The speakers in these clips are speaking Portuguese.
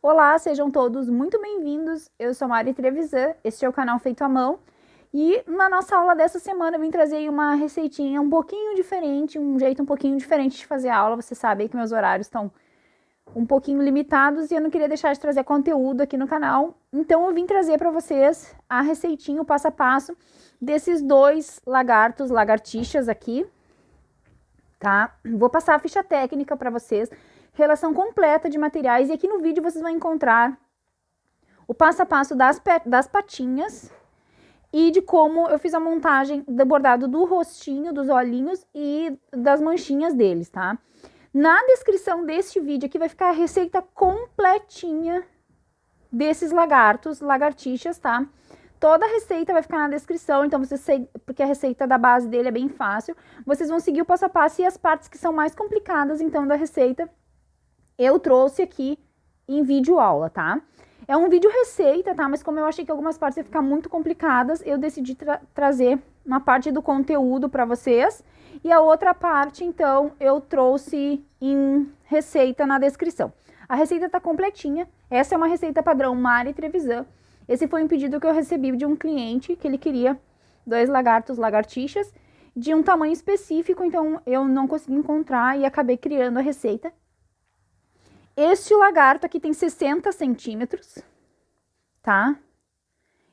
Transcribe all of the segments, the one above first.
Olá, sejam todos muito bem-vindos. Eu sou Mari Trevisan, este é o canal Feito à Mão. E na nossa aula dessa semana eu vim trazer uma receitinha um pouquinho diferente, um jeito um pouquinho diferente de fazer a aula. Você sabe que meus horários estão um pouquinho limitados e eu não queria deixar de trazer conteúdo aqui no canal. Então eu vim trazer para vocês a receitinha, o passo a passo desses dois lagartixas aqui, tá? Vou passar a ficha técnica para vocês, relação completa de materiais, e aqui no vídeo vocês vão encontrar o passo a passo das patinhas e de como eu fiz a montagem do bordado do rostinho, dos olhinhos e das manchinhas deles, tá? Na descrição deste vídeo aqui vai ficar a receita completinha desses lagartixas, tá? Toda a receita vai ficar na descrição, então porque a receita da base dele é bem fácil, vocês vão seguir o passo a passo, e as partes que são mais complicadas, então, da receita, eu trouxe aqui em vídeo aula, tá? É um vídeo receita, tá? Mas como eu achei que algumas partes iam ficar muito complicadas, eu decidi trazer uma parte do conteúdo para vocês, e a outra parte, então, eu trouxe em receita na descrição. A receita tá completinha, essa é uma receita padrão Mari Trevisan. Esse foi um pedido que eu recebi de um cliente, que ele queria dois lagartixas, de um tamanho específico, então eu não consegui encontrar e acabei criando a receita. Este lagarto aqui tem 60 centímetros, tá?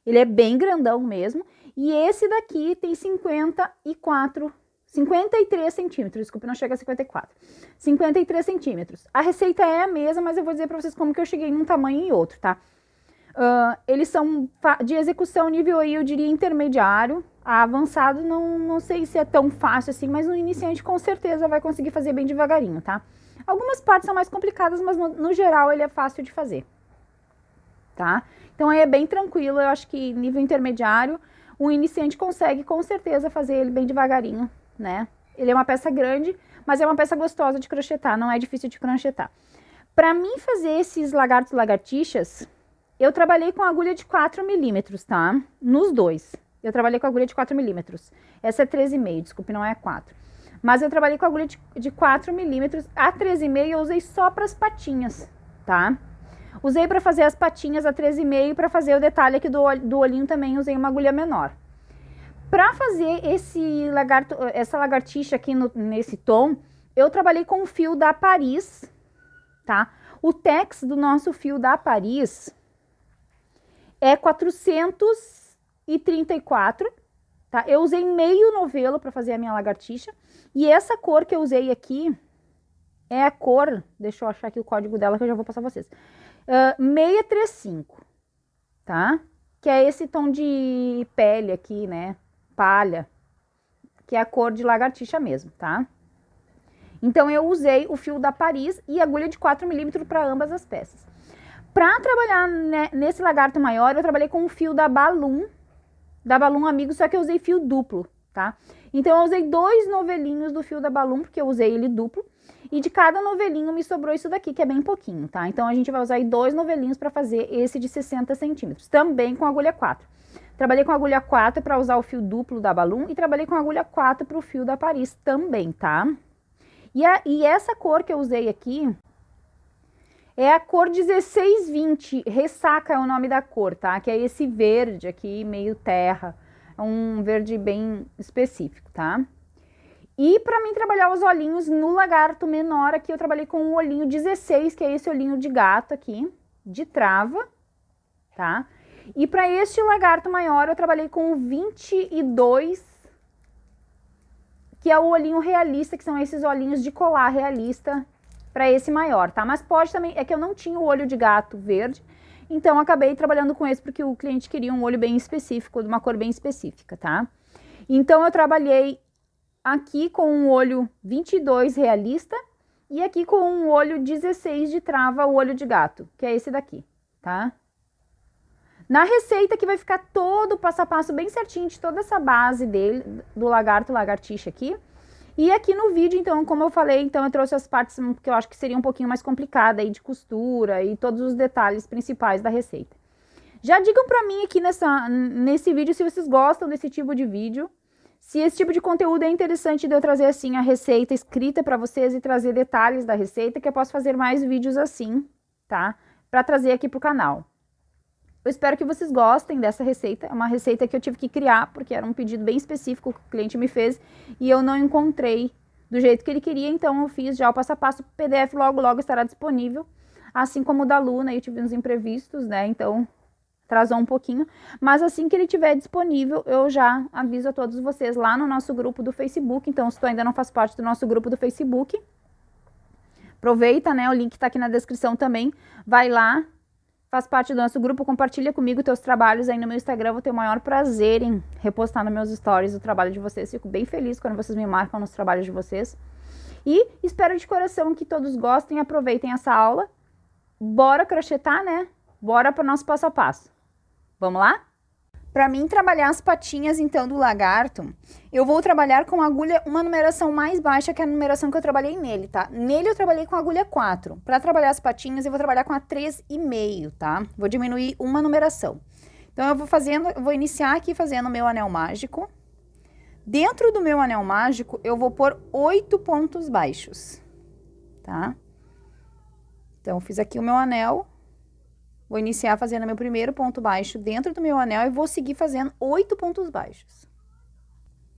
Ele é bem grandão mesmo. E esse daqui tem 53 centímetros, desculpa, não chega a 54. 53 centímetros. A receita é a mesma, mas eu vou dizer pra vocês como que eu cheguei num tamanho e outro, tá? Eles são de execução nível aí, eu diria intermediário. A avançado não sei se é tão fácil assim, mas no iniciante com certeza vai conseguir fazer bem devagarinho, tá? Algumas partes são mais complicadas, mas no geral ele é fácil de fazer, tá? Então aí é bem tranquilo, eu acho que nível intermediário, o iniciante consegue com certeza fazer ele bem devagarinho, né? Ele é uma peça grande, mas é uma peça gostosa de crochetar, não é difícil de crochetar. Pra mim fazer esses lagartixas, eu trabalhei com agulha de 4 milímetros, tá? Nos dois. Eu trabalhei com agulha de 4 milímetros. Essa é 13,5, desculpe, não é 4. Mas eu trabalhei com agulha de 4 milímetros. A 13,5 eu usei só para as patinhas, tá? Usei para fazer as patinhas a 13,5 e para fazer o detalhe aqui do olhinho também usei uma agulha menor. Para fazer essa lagartixa aqui nesse tom, eu trabalhei com o fio da Paris, tá? O tex do nosso fio da Paris é 434, tá? Eu usei meio novelo para fazer a minha lagartixa. E essa cor que eu usei aqui é a cor, deixa eu achar aqui o código dela que eu já vou passar pra vocês. 635, tá? Que é esse tom de pele aqui, né? Palha, que é a cor de lagartixa mesmo, tá? Então eu usei o fio da Paris e agulha de 4 milímetros para ambas as peças. Para trabalhar nesse lagarto maior, eu trabalhei com o fio da Balloon Amigo, só que eu usei fio duplo, tá? Então eu usei 2 novelinhos do fio da Balloon, porque eu usei ele duplo, e de cada novelinho me sobrou isso daqui, que é bem pouquinho, tá? Então a gente vai usar aí 2 novelinhos para fazer esse de 60 centímetros, também com agulha 4. Trabalhei com agulha 4 para usar o fio duplo da Balloon e trabalhei com agulha 4 para o fio da Paris também, tá? E essa cor que eu usei aqui é a cor 1620, Ressaca é o nome da cor, tá? Que é esse verde aqui, meio terra, é um verde bem específico, tá? E para mim trabalhar os olhinhos no lagarto menor aqui, eu trabalhei com o olhinho 16, que é esse olhinho de gato aqui, de trava, tá? E para este lagarto maior, eu trabalhei com o 22, que é o olhinho realista, que são esses olhinhos de colar realista, para esse maior, tá? Mas pode também, é que eu não tinha o olho de gato verde, então acabei trabalhando com esse porque o cliente queria um olho bem específico, de uma cor bem específica, tá? Então eu trabalhei aqui com um olho 22 realista e aqui com um olho 16 de trava, o olho de gato, que é esse daqui, tá? Na receita que vai ficar todo o passo a passo bem certinho de toda essa base dele, do lagartixa aqui. E aqui no vídeo, então, como eu falei, então eu trouxe as partes que eu acho que seria um pouquinho mais complicada aí de costura e todos os detalhes principais da receita. Já digam pra mim aqui nesse vídeo se vocês gostam desse tipo de vídeo, se esse tipo de conteúdo é interessante de eu trazer assim a receita escrita pra vocês e trazer detalhes da receita, que eu posso fazer mais vídeos assim, tá? para trazer aqui pro canal. Eu espero que vocês gostem dessa receita. É uma receita que eu tive que criar, porque era um pedido bem específico que o cliente me fez e eu não encontrei do jeito que ele queria, então eu fiz já o passo a passo. O PDF logo estará disponível, assim como o da Luna. Eu tive uns imprevistos, né, então atrasou um pouquinho, mas assim que ele estiver disponível, eu já aviso a todos vocês lá no nosso grupo do Facebook. Então, se tu ainda não faz parte do nosso grupo do Facebook, aproveita, né, o link tá aqui na descrição também, vai lá, faz parte do nosso grupo, compartilha comigo teus trabalhos aí no meu Instagram. Eu vou ter o maior prazer em repostar nos meus stories o trabalho de vocês. Fico bem feliz quando vocês me marcam nos trabalhos de vocês. E espero de coração que todos gostem e aproveitem essa aula. Bora crochetar, né? Bora para o nosso passo a passo. Vamos lá? Para mim trabalhar as patinhas, então, do lagarto, eu vou trabalhar com agulha uma numeração mais baixa que a numeração que eu trabalhei nele, tá? Nele eu trabalhei com a agulha 4. Para trabalhar as patinhas, eu vou trabalhar com a 3,5, tá? Vou diminuir uma numeração. Então, eu vou iniciar aqui fazendo o meu anel mágico. Dentro do meu anel mágico, eu vou pôr 8 pontos baixos, tá? Então, eu fiz aqui o meu anel. Vou iniciar fazendo meu primeiro ponto baixo dentro do meu anel e vou seguir fazendo 8 pontos baixos.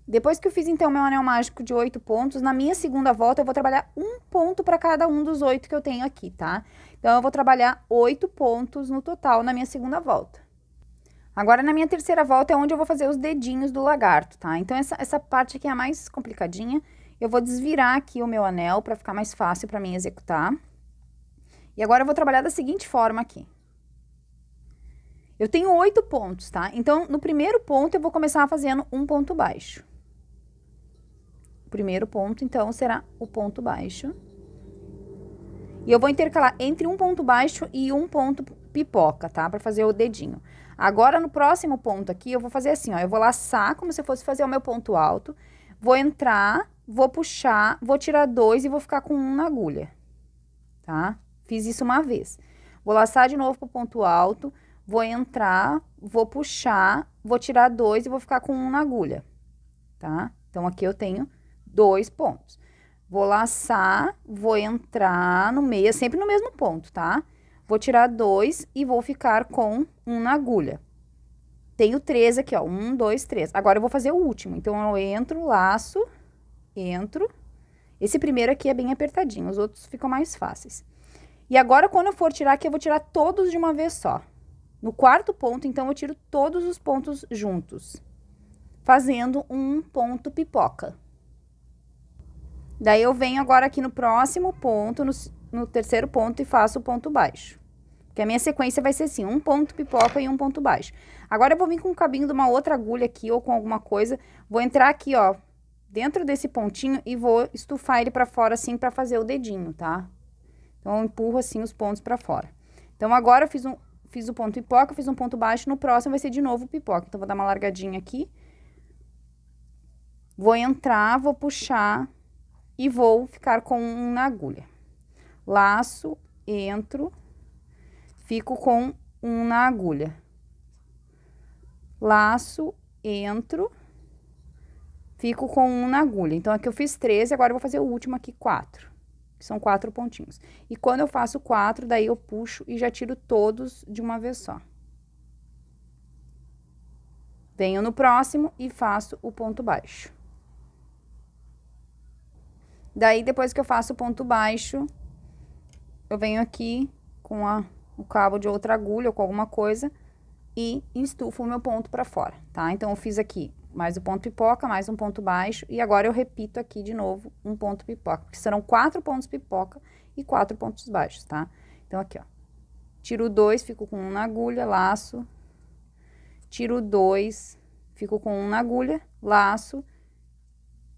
Depois que eu fiz, então, meu anel mágico de 8 pontos, na minha segunda volta eu vou trabalhar um ponto para cada um dos 8 que eu tenho aqui, tá? Então, eu vou trabalhar 8 pontos no total na minha segunda volta. Agora, na minha terceira volta é onde eu vou fazer os dedinhos do lagarto, tá? Então, essa parte aqui é a mais complicadinha. Eu vou desvirar aqui o meu anel para ficar mais fácil para mim executar. E agora eu vou trabalhar da seguinte forma aqui. Eu tenho 8 pontos, tá? Então, no primeiro ponto, eu vou começar fazendo um ponto baixo. O primeiro ponto, então, será o ponto baixo. E eu vou intercalar entre um ponto baixo e um ponto pipoca, tá? Pra fazer o dedinho. Agora, no próximo ponto aqui, eu vou fazer assim, ó. Eu vou laçar como se fosse fazer o meu ponto alto. Vou entrar, vou puxar, vou tirar 2 e vou ficar com 1 na agulha, tá? Fiz isso uma vez. Vou laçar de novo pro ponto alto. Vou entrar, vou puxar, vou tirar 2 e vou ficar com 1 na agulha, tá? Então, aqui eu tenho 2 pontos. Vou laçar, vou entrar no meio, sempre no mesmo ponto, tá? Vou tirar 2 e vou ficar com 1 na agulha. Tenho 3 aqui, ó, 1, 2, 3. Agora, eu vou fazer o último. Então, eu entro, laço, entro. Esse primeiro aqui é bem apertadinho, os outros ficam mais fáceis. E agora, quando eu for tirar aqui, eu vou tirar todos de uma vez só. No quarto ponto, então, eu tiro todos os pontos juntos, fazendo um ponto pipoca. Daí, eu venho agora aqui no próximo ponto, no terceiro ponto, e faço o ponto baixo. Porque a minha sequência vai ser assim, um ponto pipoca e um ponto baixo. Agora, eu vou vir com o cabinho de uma outra agulha aqui, ou com alguma coisa, vou entrar aqui, ó, dentro desse pontinho, e vou estufar ele pra fora, assim, pra fazer o dedinho, tá? Então, eu empurro, assim, os pontos pra fora. Então, agora, eu fiz o ponto pipoca, fiz um ponto baixo, no próximo vai ser de novo pipoca. Então, vou dar uma largadinha aqui. Vou entrar, vou puxar e vou ficar com 1 na agulha. Laço, entro, fico com 1 na agulha. Laço, entro, fico com 1 na agulha. Então, aqui eu fiz 13, agora eu vou fazer o último aqui, 4. Que são 4 pontinhos. E quando eu faço 4, daí eu puxo e já tiro todos de uma vez só. Venho no próximo e faço o ponto baixo. Daí, depois que eu faço o ponto baixo, eu venho aqui com o cabo de outra agulha ou com alguma coisa e estufo o meu ponto pra fora, tá? Então, eu fiz aqui mais o ponto pipoca, mais um ponto baixo, e agora eu repito aqui de novo um ponto pipoca, que serão 4 pontos pipoca e 4 pontos baixos, tá? Então, aqui, ó, tiro 2, fico com 1 na agulha, laço, tiro 2, fico com 1 na agulha, laço,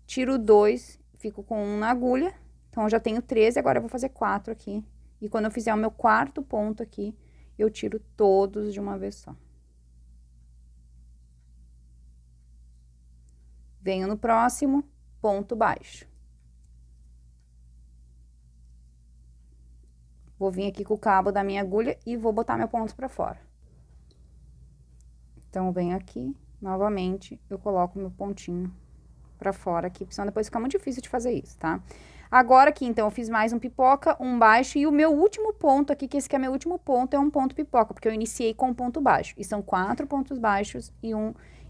tiro 2, fico com 1 na agulha, então, eu já tenho 13, agora eu vou fazer 4 aqui, e quando eu fizer o meu quarto ponto aqui, eu tiro todos de uma vez só. Venho no próximo, ponto baixo. Vou vir aqui com o cabo da minha agulha e vou botar meu ponto pra fora. Então, eu venho aqui, novamente, eu coloco meu pontinho pra fora aqui, porque senão depois fica muito difícil de fazer isso, tá? Agora aqui, então, eu fiz mais um pipoca, um baixo, e o meu último ponto aqui, que esse que é meu último ponto, é um ponto pipoca, porque eu iniciei com um ponto baixo. E são 4 pontos baixos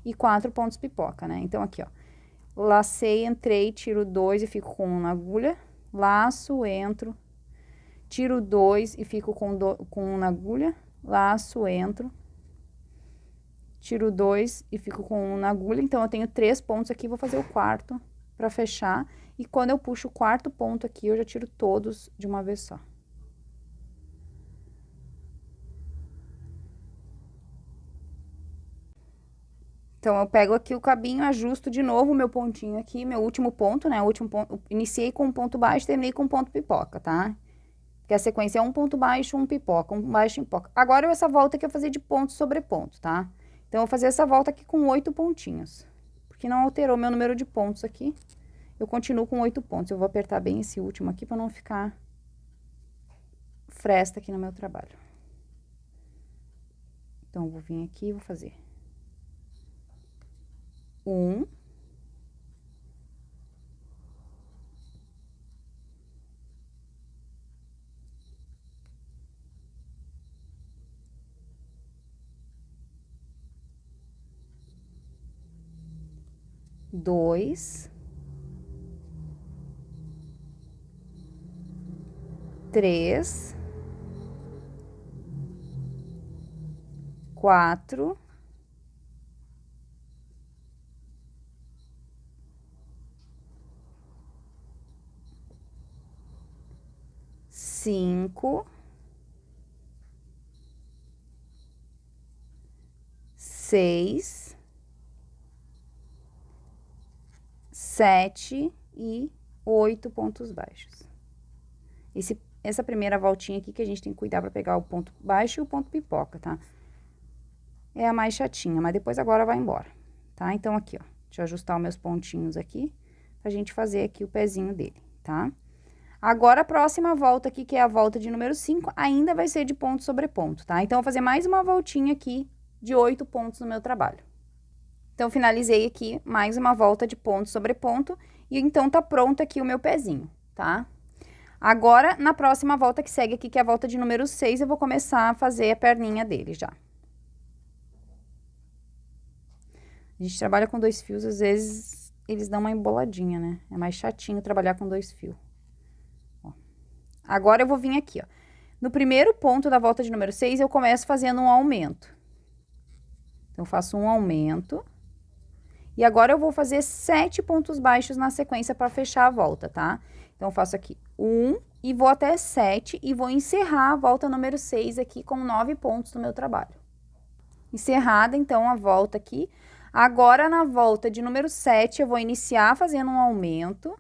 e 4 pontos pipoca, né? Então, aqui, ó. Lacei, entrei, tiro 2 e fico com 1 na agulha. Laço, entro, tiro 2 e fico com 1 na agulha. Laço, entro, tiro 2 e fico com 1 na agulha. Então, eu tenho 3 pontos aqui, vou fazer o quarto pra fechar. E quando eu puxo o quarto ponto aqui, eu já tiro todos de uma vez só. Então, eu pego aqui o cabinho, ajusto de novo o meu pontinho aqui, meu último ponto, né? O último ponto, iniciei com um ponto baixo, terminei com um ponto pipoca, tá? Porque a sequência é um ponto baixo, um pipoca, um baixo, um pipoca. Agora, essa volta aqui eu vou fazer de ponto sobre ponto, tá? Então, eu vou fazer essa volta aqui com 8 pontinhos. Porque não alterou meu número de pontos aqui. Eu continuo com 8 pontos. Eu vou apertar bem esse último aqui pra não ficar fresta aqui no meu trabalho. Então, eu vou vir aqui e vou fazer 1, 2, 3, 4, 5, 6, 7 e 8 pontos baixos. Essa primeira voltinha aqui que a gente tem que cuidar pra pegar o ponto baixo e o ponto pipoca, tá? É a mais chatinha, mas depois agora vai embora, tá? Então, aqui, ó, deixa eu ajustar os meus pontinhos aqui, pra gente fazer aqui o pezinho dele, tá? Agora, a próxima volta aqui, que é a volta de número 5, ainda vai ser de ponto sobre ponto, tá? Então, eu vou fazer mais uma voltinha aqui de 8 pontos no meu trabalho. Então, finalizei aqui mais uma volta de ponto sobre ponto, e então tá pronto aqui o meu pezinho, tá? Agora, na próxima volta que segue aqui, que é a volta de número 6, eu vou começar a fazer a perninha dele já. A gente trabalha com 2 fios, às vezes eles dão uma emboladinha, né? É mais chatinho trabalhar com 2 fios. Ó. Agora, eu vou vir aqui, ó. No primeiro ponto da volta de número 6, eu começo fazendo um aumento. Então, eu faço um aumento. E agora, eu vou fazer 7 pontos baixos na sequência para fechar a volta, tá? Então, eu faço aqui 1 e vou até 7 e vou encerrar a volta número 6 aqui com 9 pontos no meu trabalho. Encerrada, então, a volta aqui. Agora, na volta de número 7, eu vou iniciar fazendo um aumento.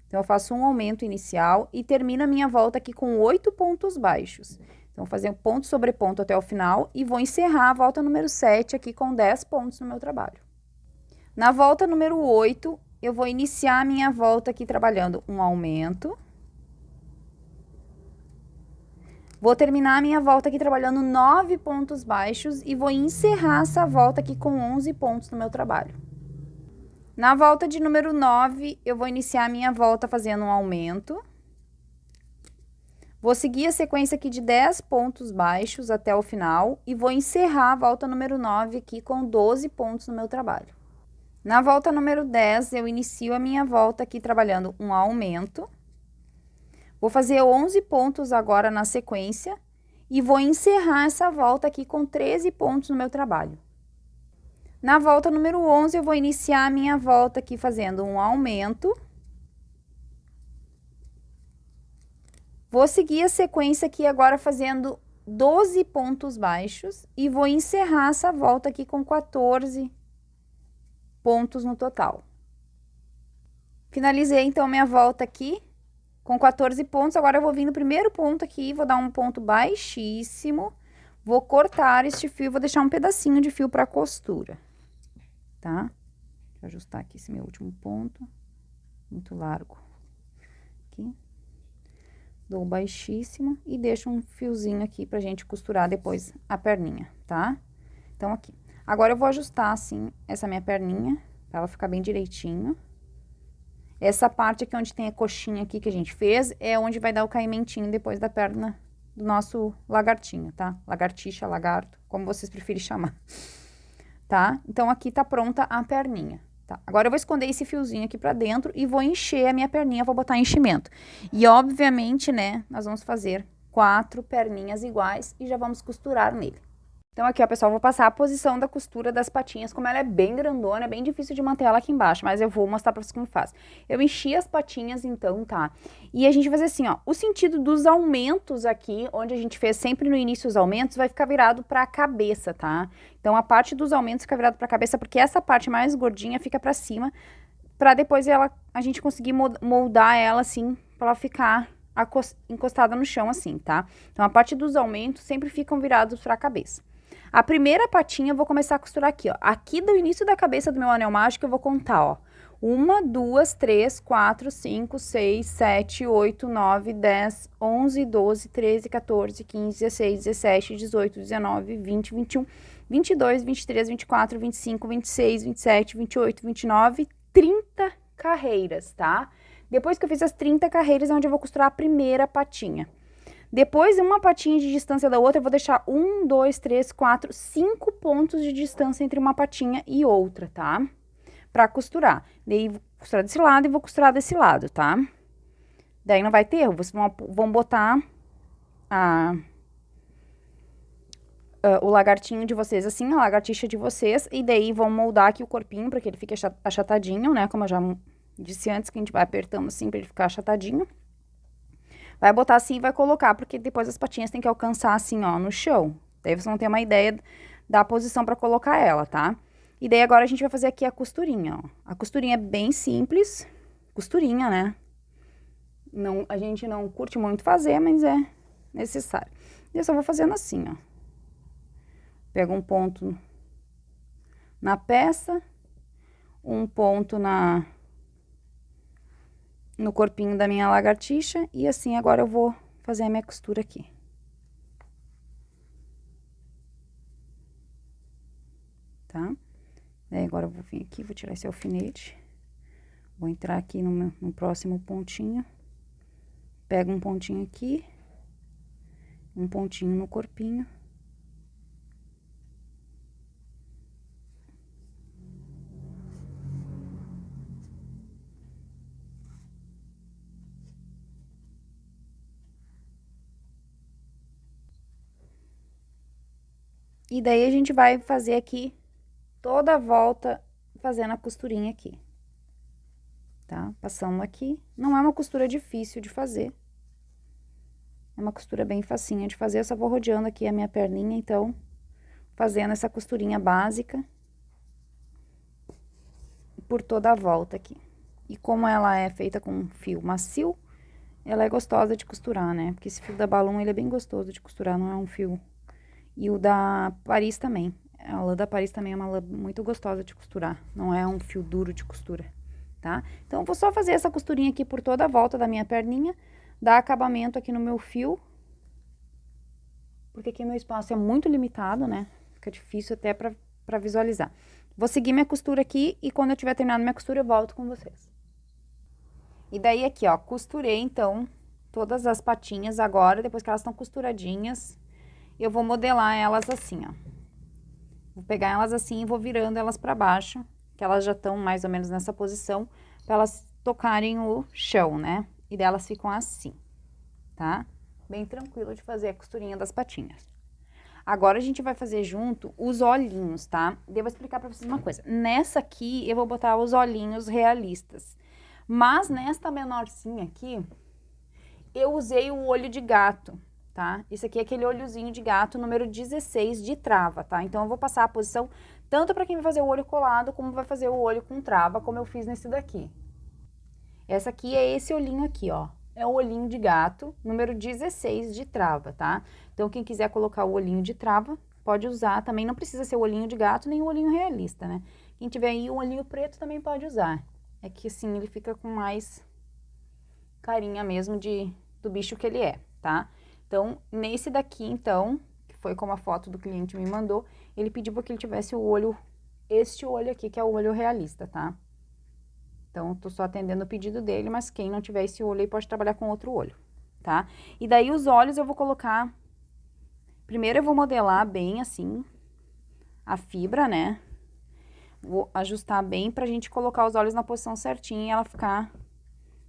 Então, eu faço um aumento inicial e termino a minha volta aqui com 8 pontos baixos. Então, vou fazer um ponto sobre ponto até o final e vou encerrar a volta número 7 aqui com 10 pontos no meu trabalho. Na volta número 8, eu vou iniciar a minha volta aqui trabalhando um aumento. Vou terminar a minha volta aqui trabalhando 9 pontos baixos e vou encerrar essa volta aqui com 11 pontos no meu trabalho. Na volta de número 9, eu vou iniciar a minha volta fazendo um aumento. Vou seguir a sequência aqui de 10 pontos baixos até o final e vou encerrar a volta número 9 aqui com 12 pontos no meu trabalho. Na volta número 10, eu inicio a minha volta aqui trabalhando um aumento. Vou fazer 11 pontos agora na sequência e vou encerrar essa volta aqui com 13 pontos no meu trabalho. Na volta número 11, eu vou iniciar a minha volta aqui fazendo um aumento. Vou seguir a sequência aqui agora fazendo 12 pontos baixos e vou encerrar essa volta aqui com 14 pontos no total. Finalizei, então, minha volta aqui com 14 pontos. Agora, eu vou vir no primeiro ponto aqui, vou dar um ponto baixíssimo, vou cortar este fio, vou deixar um pedacinho de fio para costura, tá? Deixa eu ajustar aqui esse meu último ponto, muito largo. Aqui. Dou baixíssimo e deixo um fiozinho aqui pra gente costurar depois a perninha, tá? Então, aqui. Agora, eu vou ajustar, assim, essa minha perninha, pra ela ficar bem direitinho. Essa parte aqui onde tem a coxinha aqui que a gente fez, é onde vai dar o caimentinho depois da perna do nosso lagartinho, tá? Lagartixa, lagarto, como vocês preferem chamar. Tá? Então, aqui tá pronta a perninha, tá? Agora, eu vou esconder esse fiozinho aqui pra dentro e vou encher a minha perninha, vou botar enchimento. E, obviamente, né, nós vamos fazer 4 perninhas iguais e já vamos costurar nele. Então, aqui, ó, pessoal, vou passar a posição da costura das patinhas, como ela é bem grandona, é bem difícil de manter ela aqui embaixo, mas eu vou mostrar pra vocês como faz. Eu enchi as patinhas, então, tá? E a gente vai fazer assim, ó, o sentido dos aumentos aqui, onde a gente fez sempre no início os aumentos, vai ficar virado pra cabeça, tá? Então, a parte dos aumentos fica virado pra cabeça, porque essa parte mais gordinha fica pra cima, pra depois a gente conseguir moldar ela, assim, pra ela ficar encostada no chão, assim, tá? Então, a parte dos aumentos sempre ficam virados pra cabeça. A primeira patinha eu vou começar a costurar aqui, ó. Aqui do início da cabeça do meu anel mágico eu vou contar, ó. 1, 2, 3, 4, 5, 6, 7, 8, 9, 10, 11, 12, 13, 14, 15, 16, 17, 18, 19, 20, 21, 22, 23, 24, 25, 26, 27, 28, 29, 30 carreiras, tá? Depois que eu fiz as 30 carreiras é onde eu vou costurar a primeira patinha. Depois, uma patinha de distância da outra, eu vou deixar 1, 2, 3, 4, 5 pontos de distância entre uma patinha e outra, tá? Pra costurar. Daí, vou costurar desse lado e vou costurar desse lado, tá? Daí não vai ter erro, vocês vão botar o lagartinho de vocês assim, a lagartixa de vocês, e daí vão moldar aqui o corpinho pra que ele fique achatadinho, né? Como eu já disse antes, que a gente vai apertando assim pra ele ficar achatadinho. Vai botar assim e vai colocar, porque depois as patinhas tem que alcançar assim, ó, no chão. Daí vocês vão ter uma ideia da posição pra colocar ela, tá? E daí agora a gente vai fazer aqui a costurinha, ó. A costurinha é bem simples, costurinha, né? Não, a gente não curte muito fazer, mas é necessário. E eu só vou fazendo assim, ó. Pego um ponto na peça, um ponto no corpinho da minha lagartixa, e assim agora eu vou fazer a minha costura aqui. Tá? Daí agora eu vou vir aqui, vou tirar esse alfinete, vou entrar aqui no próximo pontinho, pego um pontinho aqui, um pontinho no corpinho. E daí a gente vai fazer aqui toda a volta fazendo a costurinha aqui. Tá? Passando aqui. Não é uma costura difícil de fazer. É uma costura bem facinha de fazer. Eu só vou rodeando aqui a minha perninha, então, fazendo essa costurinha básica por toda a volta aqui. E como ela é feita com fio macio, ela é gostosa de costurar, né? Porque esse fio da Balloon, ele é bem gostoso de costurar, não é um fio... E o da Paris também. A lã da Paris também é uma lã muito gostosa de costurar. Não é um fio duro de costura, tá? Então, eu vou só fazer essa costurinha aqui por toda a volta da minha perninha. Dar acabamento aqui no meu fio. Porque aqui meu espaço é muito limitado, né? Fica difícil até pra visualizar. Vou seguir minha costura aqui e quando eu tiver terminado minha costura, eu volto com vocês. E daí aqui, ó, costurei, então, todas as patinhas agora, depois que elas estão costuradinhas... Eu vou modelar elas assim, ó. Vou pegar elas assim e vou virando elas pra baixo, que elas já estão mais ou menos nessa posição, pra elas tocarem o chão, né? E delas ficam assim, tá? Bem tranquilo de fazer a costurinha das patinhas. Agora, a gente vai fazer junto os olhinhos, tá? Devo explicar pra vocês uma coisa. Nessa aqui, eu vou botar os olhinhos realistas. Mas, nesta menorzinha aqui, eu usei o olho de gato. Tá? Esse aqui é aquele olhozinho de gato número 16 de trava, tá? Então, eu vou passar a posição tanto para quem vai fazer o olho colado, como vai fazer o olho com trava, como eu fiz nesse daqui. Essa aqui é esse olhinho aqui, ó. É o olhinho de gato, número 16 de trava, tá? Então, quem quiser colocar o olhinho de trava, pode usar. Também não precisa ser o olhinho de gato, nem o olhinho realista, né? Quem tiver aí o olhinho preto também pode usar. É que, assim, ele fica com mais carinha mesmo do bicho que ele é, tá? Então, nesse daqui, então, que foi como a foto do cliente me mandou, ele pediu para que ele tivesse o olho, este olho aqui, que é o olho realista, tá? Então, tô só atendendo o pedido dele, mas quem não tiver esse olho aí pode trabalhar com outro olho, tá? E daí, os olhos eu vou colocar... Primeiro, eu vou modelar bem, assim, a fibra, né? Vou ajustar bem pra gente colocar os olhos na posição certinha e ela ficar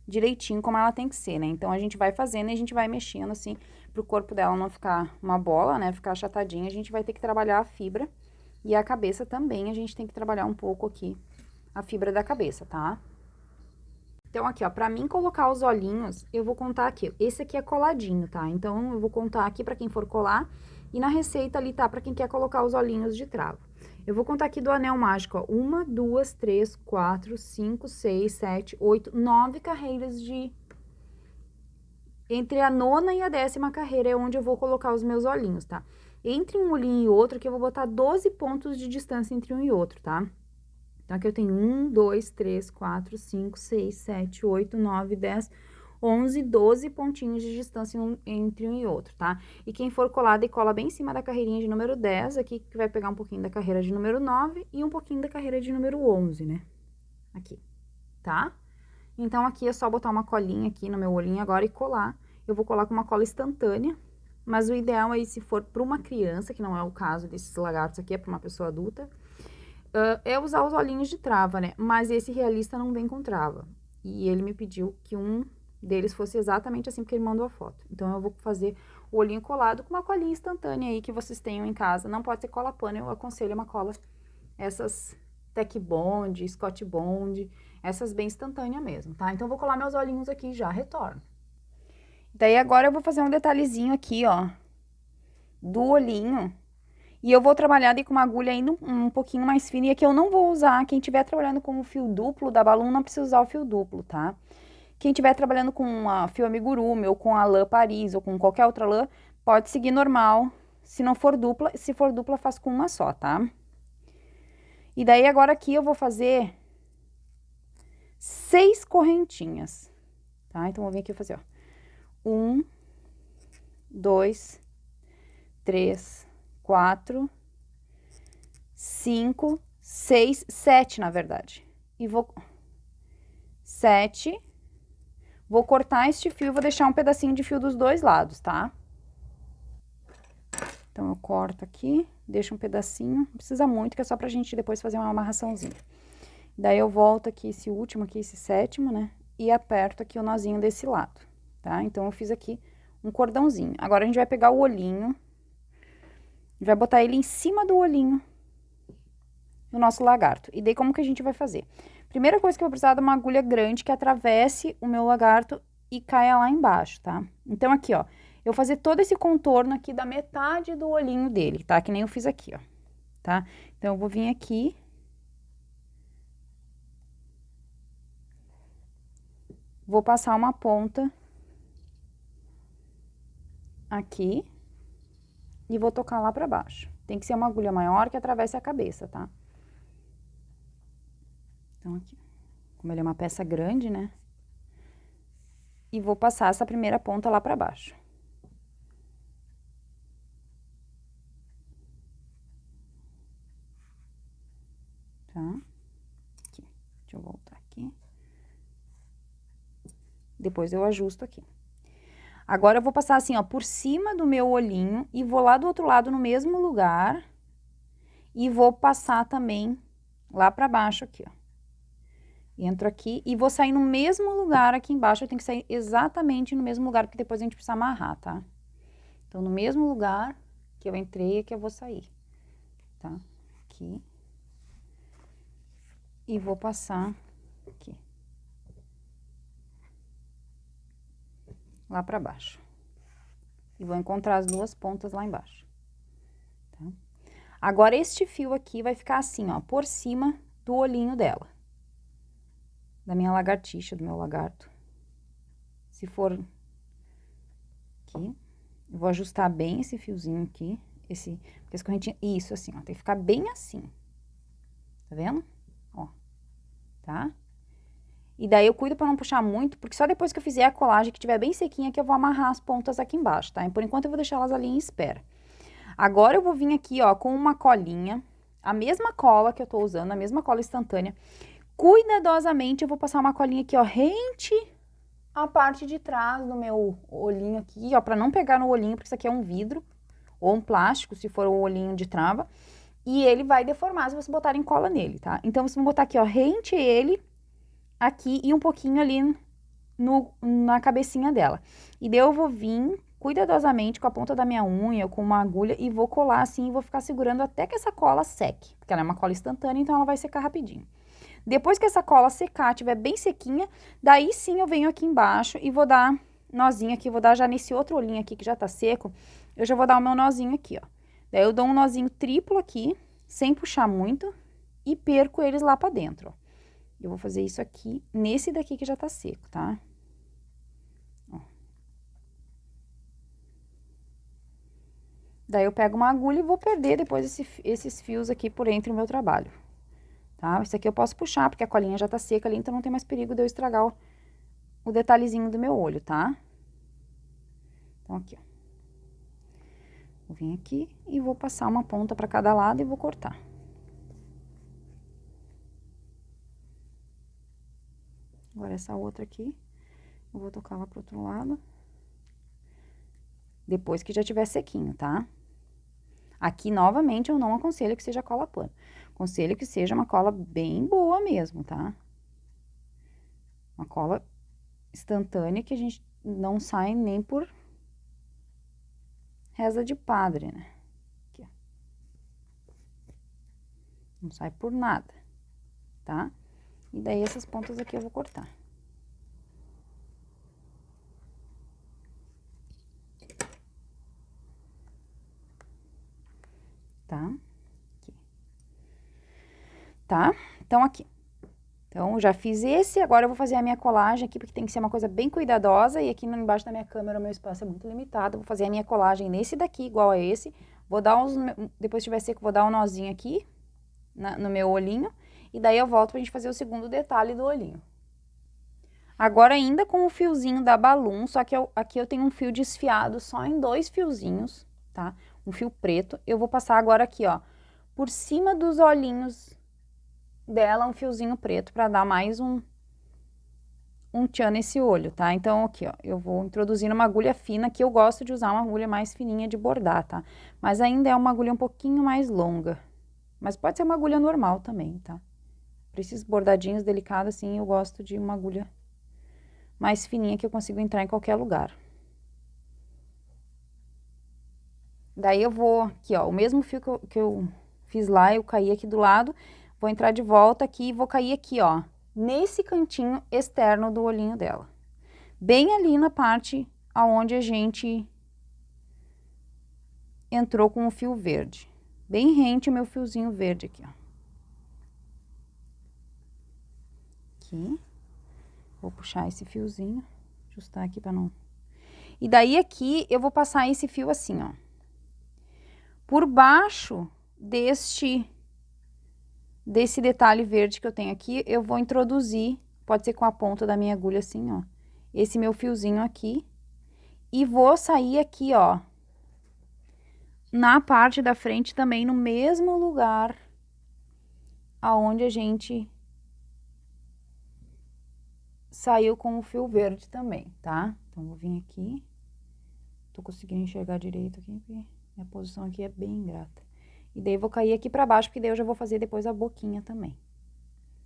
direitinho como ela tem que ser, né? Então, a gente vai fazendo e a gente vai mexendo, assim, pro corpo dela não ficar uma bola, né? Ficar achatadinha, a gente vai ter que trabalhar a fibra. E a cabeça também, a gente tem que trabalhar um pouco aqui a fibra da cabeça, tá? Então, aqui, ó, pra mim colocar os olhinhos, eu vou contar aqui. Esse aqui é coladinho, tá? Então, eu vou contar aqui pra quem for colar. E na receita ali, tá? Pra quem quer colocar os olhinhos de trava. Eu vou contar aqui do anel mágico, ó. 1, 2, 3, 4, 5, 6, 7, 8, 9 carreiras de... Entre a 9ª e a 10ª carreira é onde eu vou colocar os meus olhinhos, tá? Entre um olhinho e outro, aqui eu vou botar 12 pontos de distância entre um e outro, tá? Então, aqui eu tenho 1, 2, 3, 4, 5, 6, 7, 8, 9, 10, 11, 12 pontinhos de distância entre um e outro, tá? E quem for colada e cola bem em cima da carreirinha de número 10, aqui que vai pegar um pouquinho da carreira de número 9 e um pouquinho da carreira de número 11, né? Aqui, tá? Então, aqui é só botar uma colinha aqui no meu olhinho agora e colar. Eu vou colar com uma cola instantânea, mas o ideal aí, se for para uma criança, que não é o caso desses lagartos aqui, é para uma pessoa adulta, é usar os olhinhos de trava, né? Mas esse realista não vem com trava. E ele me pediu que um deles fosse exatamente assim, porque ele mandou a foto. Então, eu vou fazer o olhinho colado com uma colinha instantânea aí que vocês tenham em casa. Não pode ser cola pano, eu aconselho uma cola, essas Tech Bond, Scott Bond, essas bem instantâneas mesmo, tá? Então, eu vou colar meus olhinhos aqui e já retorno. Daí, agora eu vou fazer um detalhezinho aqui, ó, do olhinho. E eu vou trabalhar daí com uma agulha ainda um pouquinho mais fina. E aqui eu não vou usar, quem estiver trabalhando com o fio duplo da Balloon, não precisa usar o fio duplo, tá? Quem estiver trabalhando com a fio amigurumi, ou com a lã Paris, ou com qualquer outra lã, pode seguir normal. Se não for dupla, se for dupla, faz com uma só, tá? E daí, agora aqui eu vou fazer 6 correntinhas, tá? Então, vou vir aqui fazer, ó. 1, 2, 3, 4, 5, 6, 7, na verdade. E vou... 7. Vou cortar este fio e vou deixar um pedacinho de fio dos dois lados, tá? Então, eu corto aqui, deixo um pedacinho. Não precisa muito, que é só pra gente depois fazer uma amarraçãozinha. Daí, eu volto aqui, esse último aqui, esse 7º, né? E aperto aqui o nozinho desse lado, tá? Então, eu fiz aqui um cordãozinho. Agora, a gente vai pegar o olhinho... Vai botar ele em cima do olhinho do nosso lagarto. E daí, como que a gente vai fazer? Primeira coisa que eu vou precisar de uma agulha grande que atravesse o meu lagarto e caia lá embaixo, tá? Então, aqui, ó, eu vou fazer todo esse contorno aqui da metade do olhinho dele, tá? Que nem eu fiz aqui, ó, tá? Então, eu vou vir aqui. Vou passar uma ponta aqui. E vou tocar lá pra baixo. Tem que ser uma agulha maior que atravesse a cabeça, tá? Então, aqui. Como ele é uma peça grande, né? E vou passar essa primeira ponta lá pra baixo. Tá? Aqui. Deixa eu voltar aqui. Depois eu ajusto aqui. Agora, eu vou passar assim, ó, por cima do meu olhinho e vou lá do outro lado no mesmo lugar. E vou passar também lá pra baixo aqui, ó. Entro aqui e vou sair no mesmo lugar aqui embaixo. Eu tenho que sair exatamente no mesmo lugar, porque depois a gente precisa amarrar, tá? Então, no mesmo lugar que eu entrei é que eu vou sair, tá? Aqui. E vou passar aqui. Lá pra baixo. E vou encontrar as duas pontas lá embaixo, tá? Agora, este fio aqui vai ficar assim, ó, por cima do olhinho dela. Da minha lagartixa, do meu lagarto. Se for aqui, eu vou ajustar bem esse fiozinho aqui, porque essa correntinha, isso assim, ó, tem que ficar bem assim. Tá vendo? Ó, tá? E daí eu cuido pra não puxar muito, porque só depois que eu fizer a colagem, que tiver bem sequinha, que eu vou amarrar as pontas aqui embaixo, tá? E por enquanto eu vou deixar elas ali em espera. Agora eu vou vir aqui, ó, com uma colinha, a mesma cola que eu tô usando, a mesma cola instantânea, Cuidadosamente eu vou passar uma colinha aqui, ó, rente a parte de trás do meu olhinho aqui, ó, pra não pegar no olhinho, porque isso aqui é um vidro ou um plástico, se for o olhinho de trava, e ele vai deformar se você botar em cola nele, tá? Então, vocês vão botar aqui, ó, rente ele aqui e um pouquinho ali na cabecinha dela. E daí eu vou vir cuidadosamente com a ponta da minha unha, com uma agulha, e vou colar assim, e vou ficar segurando até que essa cola seque, porque ela é uma cola instantânea, então ela vai secar rapidinho. Depois que essa cola secar, tiver bem sequinha, daí sim eu venho aqui embaixo e vou dar nozinho aqui, vou dar já nesse outro olhinho aqui que já tá seco, eu já vou dar o meu nozinho aqui, ó. Daí eu dou um nozinho triplo aqui, sem puxar muito, e perco eles lá pra dentro, ó. Eu vou fazer isso aqui, nesse daqui que já tá seco, tá? Ó. Daí eu pego uma agulha e vou perder depois esses fios aqui por entre o meu trabalho. Tá? Isso aqui eu posso puxar, porque a colinha já tá seca ali, então não tem mais perigo de eu estragar o detalhezinho do meu olho, tá? Então, aqui, ó. Vou vir aqui e vou passar uma ponta pra cada lado e vou cortar. Agora, essa outra aqui, eu vou tocar lá pro outro lado. Depois que já tiver sequinho, tá? Aqui, novamente, eu não aconselho que seja cola pano. Aconselho que seja uma cola bem boa mesmo, tá? Uma cola instantânea que a gente não sai nem por reza de padre, né? Aqui, ó. Não sai por nada, tá? E daí, essas pontas aqui eu vou cortar. Tá? Aqui. Tá? Então, aqui. Então, eu já fiz esse, agora eu vou fazer a minha colagem aqui, porque tem que ser uma coisa bem cuidadosa, e aqui embaixo da minha câmera o meu espaço é muito limitado, vou fazer a minha colagem nesse daqui, igual a esse, vou dar uns, depois que tiver seco, vou dar um nozinho aqui, no meu olhinho, e daí eu volto pra gente fazer o segundo detalhe do olhinho. Agora, ainda com o fiozinho da Balloon, só que aqui eu tenho um fio desfiado só em 2 fiozinhos, tá? Um fio preto, eu vou passar agora aqui, ó, por cima dos olhinhos dela, um fiozinho preto, pra dar mais um tchan nesse olho, tá? Então, aqui, ó, eu vou introduzindo uma agulha fina, que eu gosto de usar uma agulha mais fininha de bordar, tá? Mas ainda é uma agulha um pouquinho mais longa. Mas pode ser uma agulha normal também, tá? Pra esses bordadinhos delicados, assim, eu gosto de uma agulha mais fininha, que eu consigo entrar em qualquer lugar. Daí eu vou aqui, ó, o mesmo fio que eu fiz lá, eu caí aqui do lado, vou entrar de volta aqui e vou cair aqui, ó, nesse cantinho externo do olhinho dela. Bem ali na parte aonde a gente entrou com o fio verde. Bem rente o meu fiozinho verde aqui, ó. Aqui. Vou puxar esse fiozinho, ajustar aqui pra não... E daí aqui eu vou passar esse fio assim, ó. Por baixo desse detalhe verde que eu tenho aqui, eu vou introduzir, pode ser com a ponta da minha agulha assim, ó, esse meu fiozinho aqui, e vou sair aqui, ó, na parte da frente também, no mesmo lugar aonde a gente saiu com o fio verde também, tá? Então, vou vir aqui, tô conseguindo enxergar direito aqui, porque minha posição aqui é bem ingrata. E daí, vou cair aqui pra baixo, porque daí eu já vou fazer depois a boquinha também.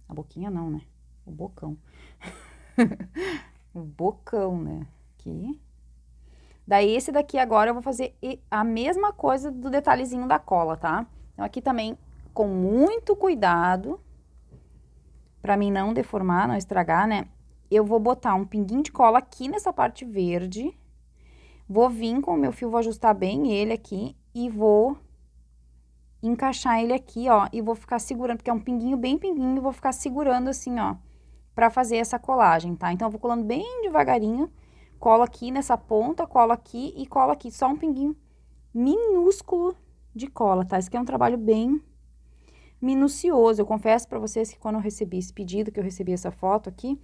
A boquinha não, né? O bocão. O bocão, né? Aqui. Daí, esse daqui agora eu vou fazer a mesma coisa do detalhezinho da cola, tá? Então, aqui também, com muito cuidado, pra mim não deformar, não estragar, né? Eu vou botar um pinguinho de cola aqui nessa parte verde. Vou vir com o meu fio, vou ajustar bem ele aqui e vou encaixar ele aqui, ó, e vou ficar segurando, porque é um pinguinho bem pinguinho, e vou ficar segurando assim, ó, pra fazer essa colagem, tá? Então, eu vou colando bem devagarinho, colo aqui nessa ponta, colo aqui e colo aqui, só um pinguinho minúsculo de cola, tá? Esse aqui é um trabalho bem minucioso. Eu confesso pra vocês que quando eu recebi esse pedido, que eu recebi essa foto aqui,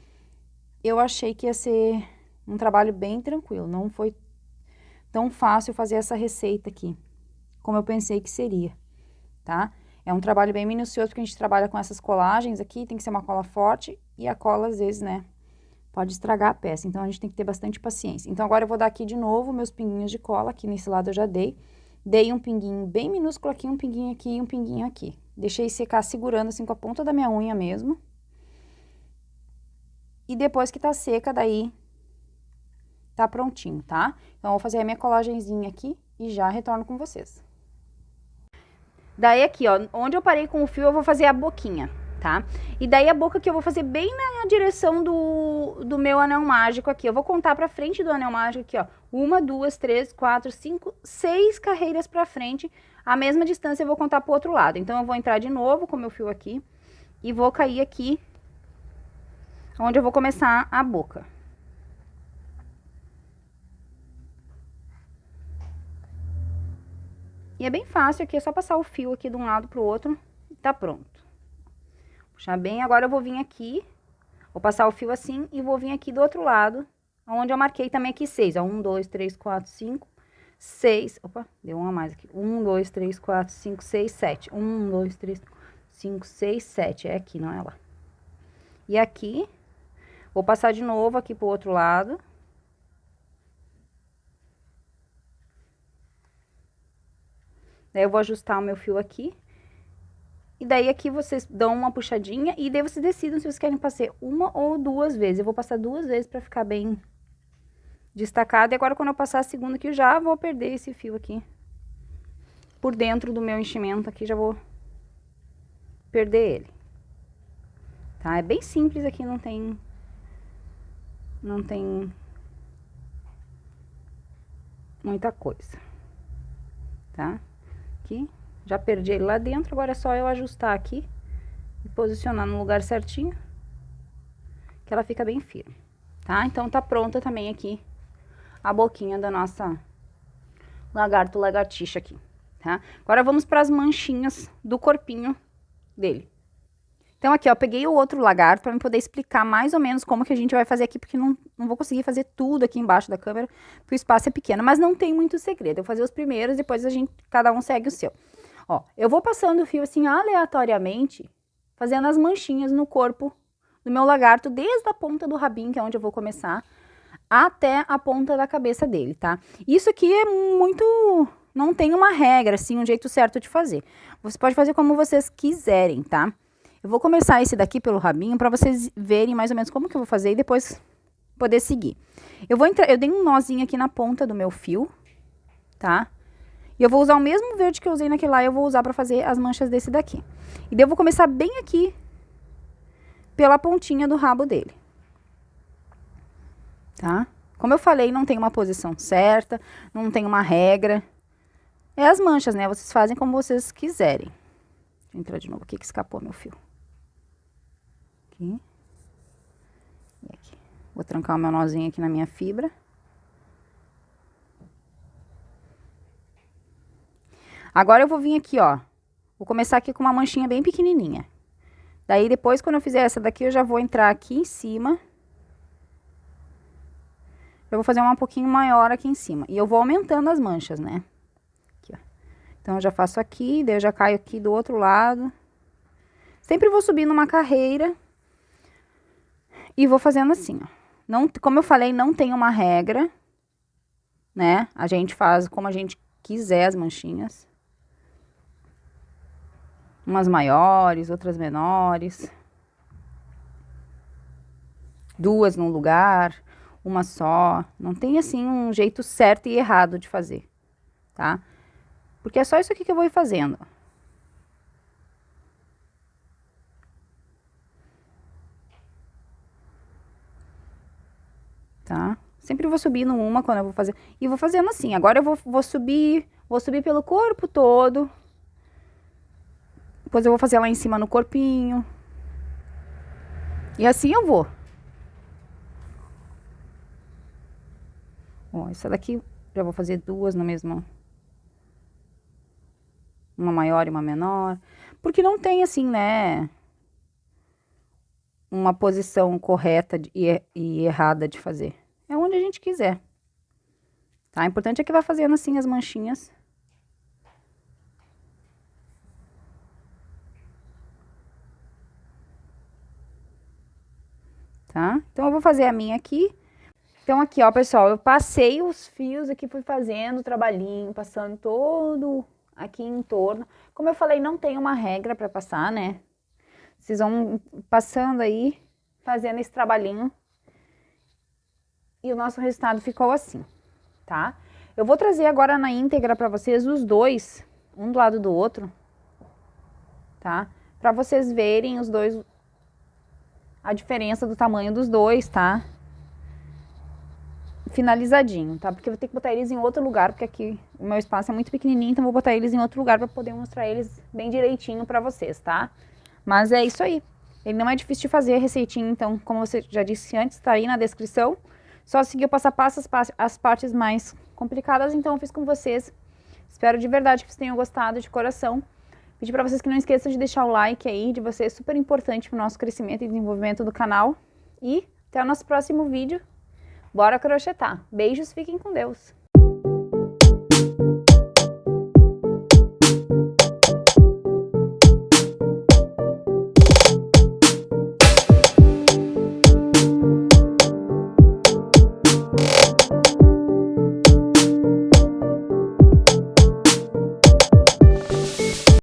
eu achei que ia ser um trabalho bem tranquilo, não foi tão fácil fazer essa receita aqui, como eu pensei que seria, tá? É um trabalho bem minucioso, porque a gente trabalha com essas colagens aqui, tem que ser uma cola forte, e a cola, às vezes, né, pode estragar a peça. Então, a gente tem que ter bastante paciência. Então, agora eu vou dar aqui de novo meus pinguinhos de cola, aqui nesse lado eu já dei. Dei um pinguinho bem minúsculo aqui, um pinguinho aqui e um pinguinho aqui. Deixei secar segurando assim com a ponta da minha unha mesmo. E depois que tá seca, daí tá prontinho, tá? Então, eu vou fazer a minha colagenzinha aqui e já retorno com vocês. Daí aqui, ó, onde eu parei com o fio, eu vou fazer a boquinha, tá? E daí a boca que eu vou fazer bem na direção do meu anel mágico aqui. Eu vou contar pra frente do anel mágico aqui, ó. 1, 2, 3, 4, 5, 6 carreiras pra frente. A mesma distância eu vou contar pro outro lado. Então, eu vou entrar de novo com o meu fio aqui e vou cair aqui, onde eu vou começar a boca. E é bem fácil aqui, é só passar o fio aqui de um lado pro outro e tá pronto. Puxar bem, agora eu vou vir aqui, vou passar o fio assim e vou vir aqui do outro lado, onde eu marquei também aqui 6, ó, 1, 2, 3, 4, 5, 6, opa, deu uma a mais aqui, 1, 2, 3, 4, 5, 6, 7, 1, 2, 3, 5, 6, 7, é aqui, não é lá. E aqui, vou passar de novo aqui pro outro lado. Daí eu vou ajustar o meu fio aqui. E daí aqui vocês dão uma puxadinha e daí vocês decidam se vocês querem passar uma ou duas vezes. Eu vou passar 2 vezes pra ficar bem destacado. E agora quando eu passar a segunda aqui, eu já vou perder esse fio aqui. Por dentro do meu enchimento aqui, já vou perder ele. Tá? É bem simples aqui, não tem muita coisa. Tá? Aqui, já perdi ele lá dentro, agora é só eu ajustar aqui e posicionar no lugar certinho, que ela fica bem firme, tá? Então, tá pronta também aqui a boquinha da nossa lagarto lagartixa aqui, tá? Agora, vamos para as manchinhas do corpinho dele. Então, aqui, ó, eu peguei o outro lagarto para poder explicar mais ou menos como que a gente vai fazer aqui, porque não vou conseguir fazer tudo aqui embaixo da câmera, porque o espaço é pequeno, mas não tem muito segredo. Eu vou fazer os primeiros, depois cada um segue o seu. Ó, eu vou passando o fio assim aleatoriamente, fazendo as manchinhas no corpo do meu lagarto, desde a ponta do rabinho, que é onde eu vou começar, até a ponta da cabeça dele, tá? Isso aqui é muito... não tem uma regra, assim, um jeito certo de fazer. Você pode fazer como vocês quiserem, tá? Eu vou começar esse daqui pelo rabinho para vocês verem mais ou menos como que eu vou fazer e depois poder seguir. Eu dei um nozinho aqui na ponta do meu fio, tá? E eu vou usar o mesmo verde que eu usei naquele lá, eu vou usar para fazer as manchas desse daqui. E daí eu vou começar bem aqui, pela pontinha do rabo dele. Tá? Como eu falei, não tem uma posição certa, não tem uma regra. É as manchas, né? Vocês fazem como vocês quiserem. Deixa eu entrar de novo aqui que escapou meu fio. Aqui. E aqui. Vou trancar o meu nozinho aqui na minha fibra. Agora eu vou vir aqui, ó. Vou começar aqui com uma manchinha bem pequenininha. Daí depois, quando eu fizer essa daqui, eu já vou entrar aqui em cima. Eu vou fazer uma um pouquinho maior aqui em cima. E eu vou aumentando as manchas, né? Aqui, ó. Então, eu já faço aqui, daí eu já caio aqui do outro lado. Sempre vou subindo uma carreira. E vou fazendo assim, ó. Não, como eu falei, não tem uma regra, né? A gente faz como a gente quiser as manchinhas. Umas maiores, outras menores. 2 num lugar, uma só. Não tem, assim, um jeito certo e errado de fazer, tá? Porque é só isso aqui que eu vou ir fazendo. Tá? Sempre vou subindo uma quando eu vou fazer. E vou fazendo assim. Agora eu vou subir pelo corpo todo. Depois eu vou fazer lá em cima no corpinho. E assim eu vou. Ó, essa daqui já vou fazer 2 no mesmo. Uma maior e uma menor. Porque não tem assim, né? Uma posição correta e errada de fazer. É onde a gente quiser. Tá? O importante é que vai fazendo assim as manchinhas. tá? Então, eu vou fazer a minha aqui. Então, aqui, ó, pessoal, eu passei os fios aqui, fui fazendo o trabalhinho, passando todo aqui em torno. Como eu falei, não tem uma regra pra passar, né? Vocês vão passando aí, fazendo esse trabalhinho. E o nosso resultado ficou assim, tá? Eu vou trazer agora na íntegra pra vocês os dois, um do lado do outro, tá? Pra vocês verem os dois, a diferença do tamanho dos dois, tá? Finalizadinho, tá? Porque eu vou ter que botar eles em outro lugar, porque aqui o meu espaço é muito pequenininho, então eu vou botar eles em outro lugar pra poder mostrar eles bem direitinho pra vocês, tá? Mas é isso aí. Ele não é difícil de fazer a receitinha, então, como você já disse antes, tá aí na descrição. Só seguir o passo a passo, as partes mais complicadas, então eu fiz com vocês. Espero de verdade que vocês tenham gostado, de coração. Pedir pra vocês que não esqueçam de deixar o like aí, de vocês, super importante pro nosso crescimento e desenvolvimento do canal. E até o nosso próximo vídeo. Bora crochetar. Beijos, fiquem com Deus.